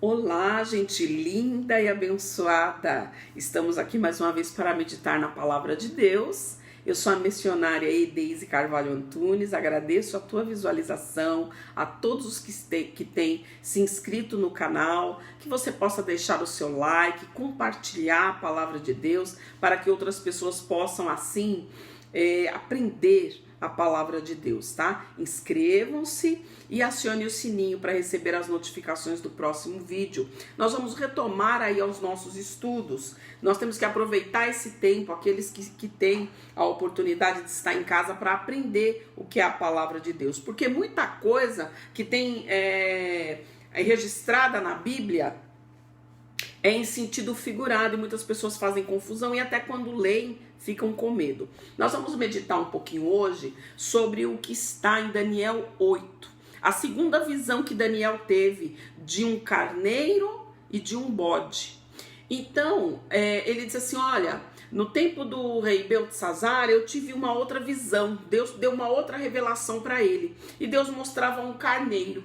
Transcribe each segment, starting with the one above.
Olá, gente linda e abençoada! Estamos aqui mais uma vez para meditar na Palavra de Deus. Eu sou a missionária Deise Carvalho Antunes, agradeço a tua visualização, a todos os que têm se inscrito no canal, que você possa deixar o seu like, compartilhar a Palavra de Deus, para que outras pessoas possam assim aprender a Palavra de Deus, tá? Inscrevam-se e acione o sininho para receber as notificações do próximo vídeo. Nós vamos retomar aí aos nossos estudos. Nós temos que aproveitar esse tempo, aqueles que têm a oportunidade de estar em casa, para aprender o que é a Palavra de Deus. Porque muita coisa que tem registrada na Bíblia é em sentido figurado e muitas pessoas fazem confusão e até quando leem ficam com medo. Nós vamos meditar um pouquinho hoje sobre o que está em Daniel 8. A segunda visão que Daniel teve de um carneiro e de um bode. Então, ele diz assim, olha, no tempo do rei Beltesazar eu tive uma outra visão. Deus deu uma outra revelação para ele. E Deus mostrava um carneiro.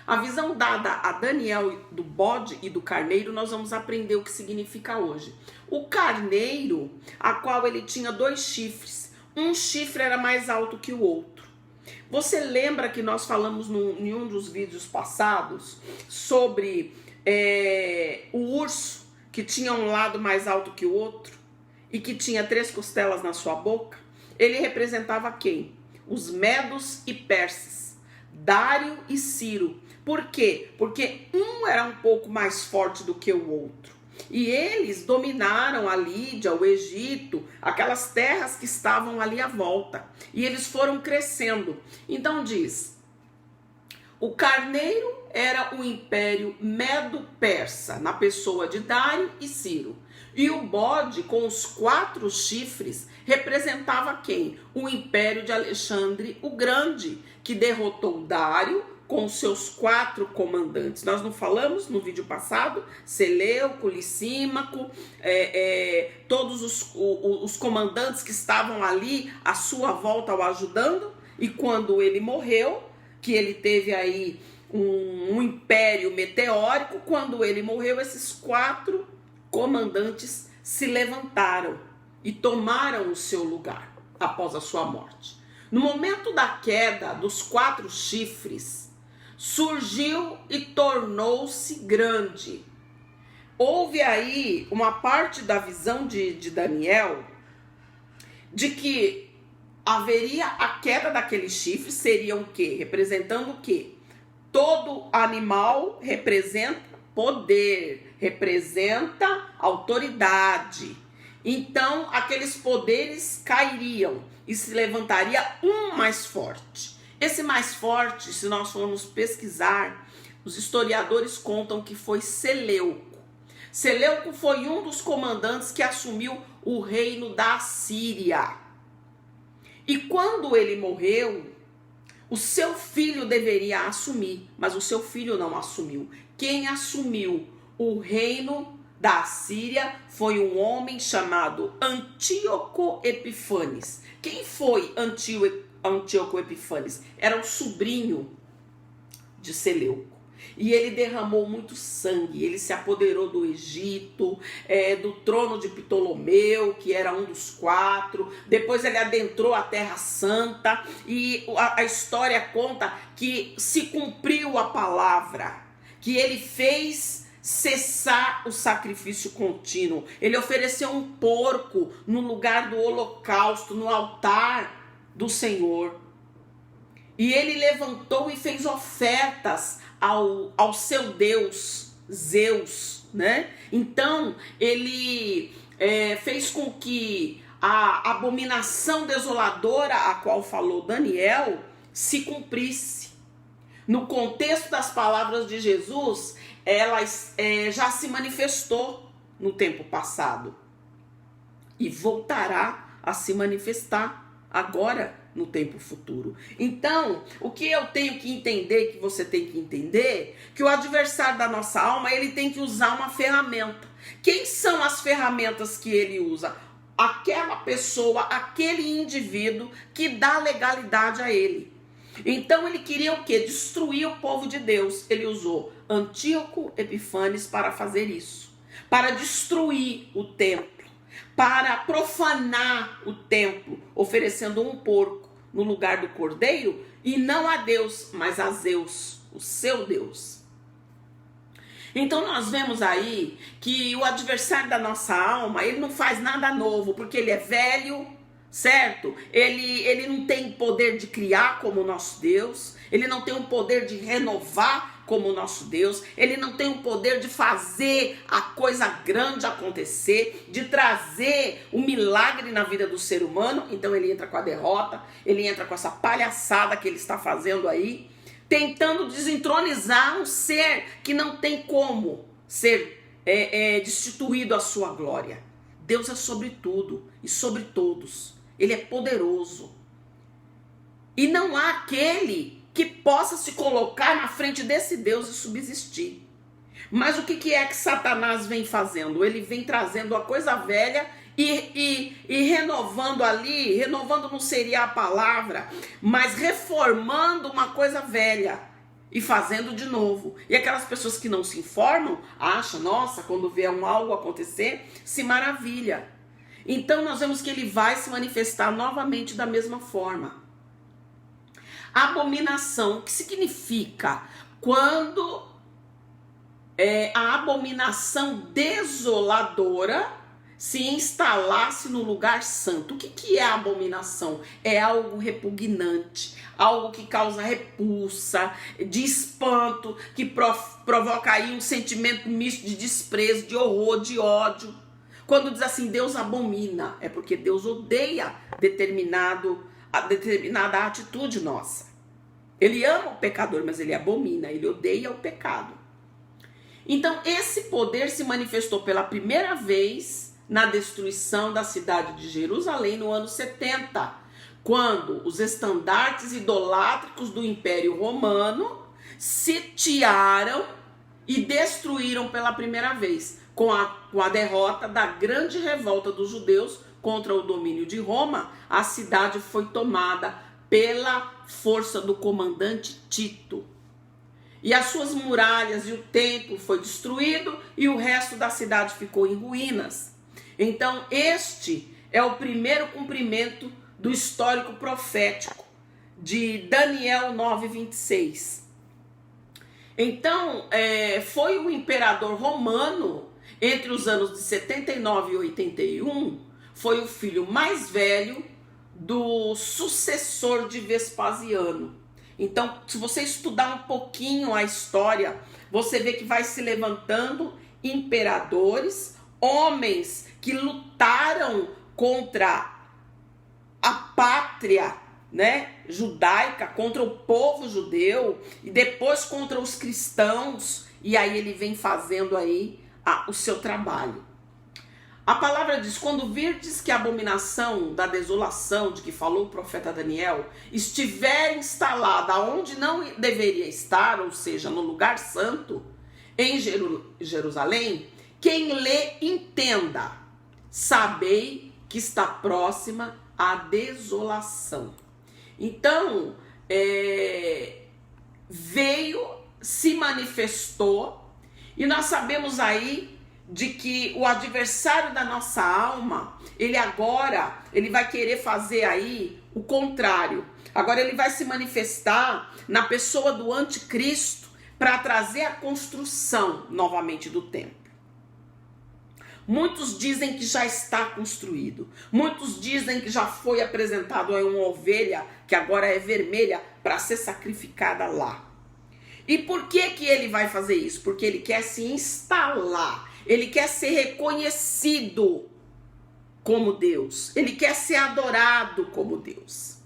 A visão dada a Daniel do bode e do carneiro, nós vamos aprender o que significa hoje. O carneiro, a qual ele tinha 2 chifres. Um chifre era mais alto que o outro. Você lembra que nós falamos em um dos vídeos passados sobre o urso que tinha um lado mais alto que o outro e que tinha 3 costelas na sua boca? Ele representava quem? Os medos e persas, Dário e Ciro. Por quê? Porque um era um pouco mais forte do que o outro. E eles dominaram a Lídia, o Egito, aquelas terras que estavam ali à volta. E eles foram crescendo. Então diz, o carneiro era o império medo-persa, na pessoa de Dário e Ciro. E o bode, com os 4 chifres, representava quem? O império de Alexandre o Grande, que derrotou Dário com seus 4 comandantes. Nós não falamos no vídeo passado? Seleuco, Licímaco, todos os comandantes que estavam ali à sua volta o ajudando. E quando ele morreu, que ele teve aí um império meteórico, quando ele morreu, esses 4 comandantes se levantaram e tomaram o seu lugar após a sua morte. No momento da queda dos 4 chifres, surgiu e tornou-se grande. Houve aí uma parte da visão de Daniel de que haveria a queda daqueles chifres, seria o quê? Representando o quê? Todo animal representa poder, representa autoridade. Então, aqueles poderes cairiam e se levantaria um mais forte. Esse mais forte, se nós formos pesquisar, os historiadores contam que foi Seleuco. Seleuco foi um dos comandantes que assumiu o reino da Síria. E quando ele morreu, o seu filho deveria assumir, mas o seu filho não assumiu. Quem assumiu o reino da Síria foi um homem chamado Antíoco Epifanes. Quem foi Antíoco Epifanes? Era o sobrinho de Seleuco. E ele derramou muito sangue, ele se apoderou do Egito, do trono de Ptolomeu, que era um dos 4. Depois ele adentrou a Terra Santa e a história conta que se cumpriu a palavra, que ele fez cessar o sacrifício contínuo. Ele ofereceu um porco no lugar do holocausto, no altar do Senhor. E ele levantou e fez ofertas ao seu Deus, Zeus, né? Então, ele fez com que a abominação desoladora a qual falou Daniel se cumprisse. No contexto das palavras de Jesus, ela já se manifestou no tempo passado e voltará a se manifestar agora no tempo futuro. Então, o que eu tenho que entender, que você tem que entender, que o adversário da nossa alma, ele tem que usar uma ferramenta. Quem são as ferramentas que ele usa? Aquela pessoa, aquele indivíduo que dá legalidade a ele. Então ele queria o quê? Destruir o povo de Deus. Ele usou Antíoco Epifanes para fazer isso, para destruir o templo, para profanar o templo, oferecendo um porco no lugar do cordeiro, e não a Deus, mas a Zeus, o seu Deus. Então nós vemos aí que o adversário da nossa alma, ele não faz nada novo, porque ele é velho, certo? Ele não tem poder de criar como o nosso Deus, ele não tem o poder de renovar como o nosso Deus, ele não tem o poder de fazer a coisa grande acontecer, de trazer o milagre na vida do ser humano. Então ele entra com a derrota, ele entra com essa palhaçada que ele está fazendo aí, tentando desentronizar um ser que não tem como ser destituído a sua glória. Deus é sobre tudo e sobre todos. Ele é poderoso. E não há aquele que possa se colocar na frente desse Deus e subsistir. Mas o que é que Satanás vem fazendo? Ele vem trazendo a coisa velha e renovando ali, renovando não seria a palavra, mas reformando uma coisa velha e fazendo de novo. E aquelas pessoas que não se informam, acham, nossa, quando vê algo acontecer, se maravilha. Então nós vemos que ele vai se manifestar novamente da mesma forma. Abominação, o que significa? Quando a abominação desoladora se instalasse no lugar santo. O que é a abominação? É algo repugnante, algo que causa repulsa, de espanto, que provoca aí um sentimento misto de desprezo, de horror, de ódio. Quando diz assim, Deus abomina, é porque Deus odeia determinada atitude nossa. Ele ama o pecador, mas ele abomina, ele odeia o pecado. Então esse poder se manifestou pela primeira vez na destruição da cidade de Jerusalém no ano 70, quando os estandartes idolátricos do Império Romano sitiaram e destruíram pela primeira vez, com a derrota da grande revolta dos judeus contra o domínio de Roma. A cidade foi tomada pela força do comandante Tito. E as suas muralhas e o templo foi destruído e o resto da cidade ficou em ruínas. Então este é o primeiro cumprimento do histórico profético de Daniel 9:26. Então foi o imperador romano, entre os anos de 79 e 81, foi o filho mais velho do sucessor de Vespasiano. Então, se você estudar um pouquinho a história, você vê que vai se levantando imperadores, homens que lutaram contra a pátria, judaica, contra o povo judeu, e depois contra os cristãos, e aí ele vem fazendo aí o seu trabalho. A palavra diz, quando virdes que a abominação da desolação de que falou o profeta Daniel estiver instalada onde não deveria estar, ou seja, no lugar santo, em Jerusalém, quem lê entenda, sabei que está próxima a desolação. Então, veio, se manifestou, e nós sabemos aí de que o adversário da nossa alma, ele vai querer fazer aí o contrário. Agora ele vai se manifestar na pessoa do anticristo para trazer a construção novamente do templo. Muitos dizem que já está construído. Muitos dizem que já foi apresentado aí uma ovelha que agora é vermelha para ser sacrificada lá. E por que ele vai fazer isso? Porque ele quer se instalar. Ele quer ser reconhecido como Deus. Ele quer ser adorado como Deus.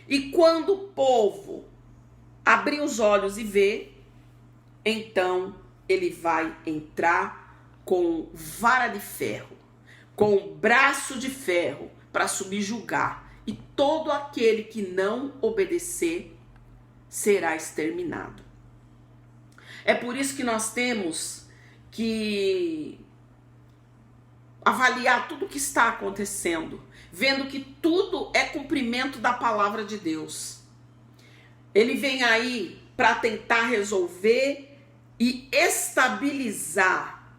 E quando o povo abrir os olhos e ver, então ele vai entrar com vara de ferro, com braço de ferro para subjugar. E todo aquele que não obedecer será exterminado. É por isso que nós temos que avaliar tudo o que está acontecendo, vendo que tudo é cumprimento da palavra de Deus. Ele vem aí para tentar resolver e estabilizar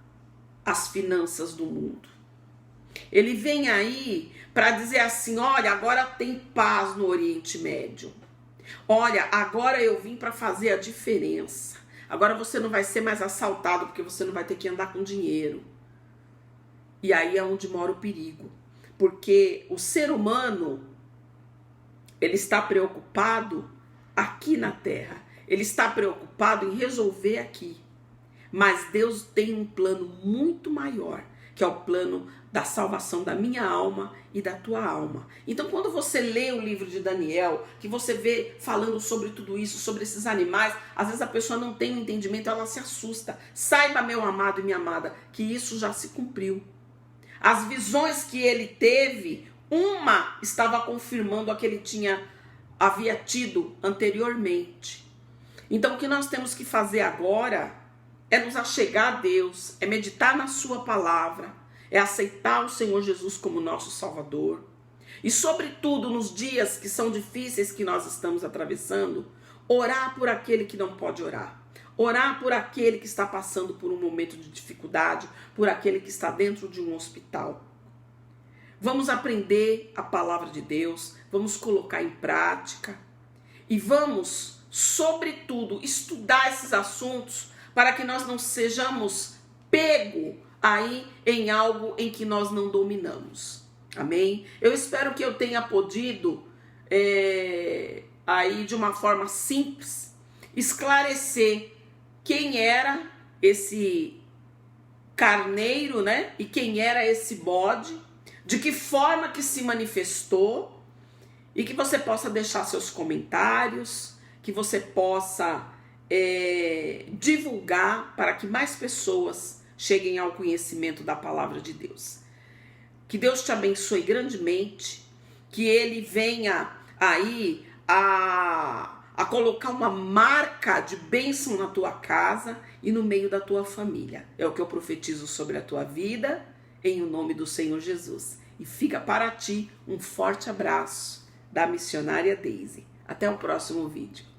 as finanças do mundo. Ele vem aí para dizer assim: olha, agora tem paz no Oriente Médio. Olha, agora eu vim para fazer a diferença. Agora você não vai ser mais assaltado porque você não vai ter que andar com dinheiro. E aí é onde mora o perigo. Porque o ser humano, ele está preocupado aqui na terra. Ele está preocupado em resolver aqui. Mas Deus tem um plano muito maior, que é o plano da salvação da minha alma e da tua alma. Então, quando você lê o livro de Daniel, que você vê falando sobre tudo isso, sobre esses animais, às vezes a pessoa não tem um entendimento, ela se assusta. Saiba, meu amado e minha amada, que isso já se cumpriu. As visões que ele teve, uma estava confirmando a que ele havia tido anteriormente. Então, o que nós temos que fazer agora é nos achegar a Deus, é meditar na sua palavra, é aceitar o Senhor Jesus como nosso Salvador. E sobretudo nos dias que são difíceis que nós estamos atravessando, orar por aquele que não pode orar. Orar por aquele que está passando por um momento de dificuldade, por aquele que está dentro de um hospital. Vamos aprender a palavra de Deus, vamos colocar em prática e vamos, sobretudo, estudar esses assuntos para que nós não sejamos pegos aí em algo em que nós não dominamos. Amém? Eu espero que eu tenha podido, aí de uma forma simples, esclarecer quem era esse carneiro, né? E quem era esse bode, de que forma que se manifestou, e que você possa deixar seus comentários, que você possa divulgar para que mais pessoas cheguem ao conhecimento da palavra de Deus. Que Deus te abençoe grandemente, que Ele venha aí a colocar uma marca de bênção na tua casa e no meio da tua família. É o que eu profetizo sobre a tua vida, em o nome do Senhor Jesus. E fica para ti um forte abraço da missionária Daisy. Até o próximo vídeo.